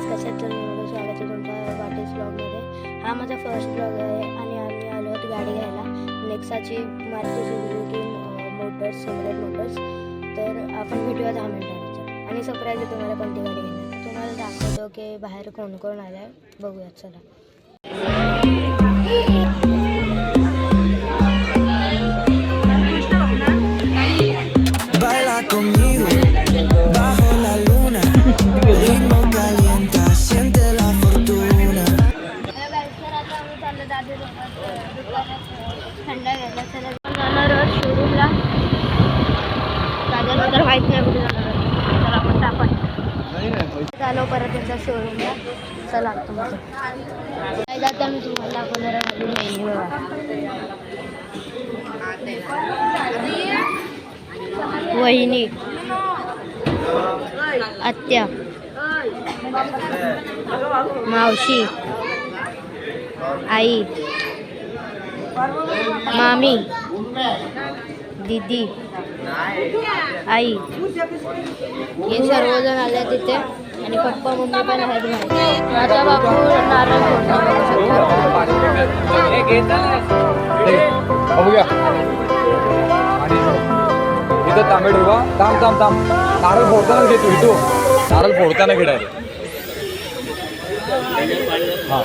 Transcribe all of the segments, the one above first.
Guys, कशात तर स्वागत आहे तुमच्या वाटेस ब्लॉगमध्ये. हा माझा फर्स्ट ब्लॉग आहे आणि आम्ही आलो आहोत गाडी घ्यायला, नेक्साची Maruti Suzuki motors, simulate motors. तर आपण भेटूया 10 मिनिटांनंतर आणि सरप्राईज आहे तुम्हाला कोणती गाडी घेणार तुम्हाला दाखवतो की बाहेर कोण कोण आलं आहे. बघूयात चला. Baila conmigo bajo la luna, ritmo calienta, siente la fortuna. थंड घ्यायला चला जाणार आहोत शोरूमला. दादानंतर माहीत नाही कुठे जाणार आहोत. तर आपण टाकून चालू परत त्यांच्या शोरूमला. चला तुमचं काय जाता मी तुम्हाला दाखवणार आहे. मेन्यू वहिनी, आत्या, मावशी, आई, मामी, दीदी, आई, हे सर्वजण आले तिथे आणि पप्पा मम्मी पण आहेत बाहेर. माझा बापू नारळ इथं तांबे ठेवा. थांब थांब थांब. नारळ फोडताना घेतो इथो. नारळ फोडताना घे डायरेक्ट. हां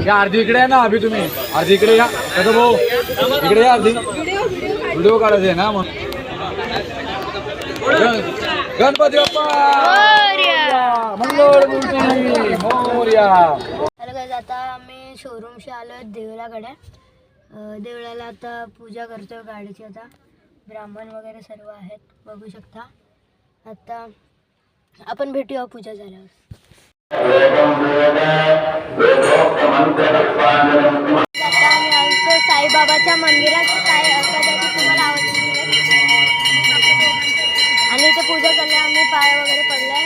या अर्धी इकडे आहे ना. अभि तुम्ही अर्धी इकडे या. कसं भाऊ इकडे या. अर्धी व्हिडिओ काढायचे आहे ना. मग गणपती बाप्पा मंगळमूर्ती मोरया. हॅलो गाईज, आता आम्ही शोरूमशी आलो आहे देवळाकडे. देवळाला आता पूजा करतोय गाडीची. आता ब्राह्मण वगैरे सर्व आहेत, बघू शकता. आता आपण भेटूया पूजा झाल्यावर. आता आम्ही आलतो साईबाबाच्या मंदिरात. काय कदाचित तुम्हाला आवडते आणि इथे पूजा चालली. आम्ही पाय वगैरे पडलाय.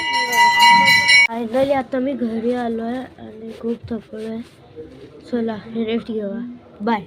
फायनली आता मी घरी आलो आहे आणि खूप थकलो आहे. चला रेस्ट घेऊया. बाय.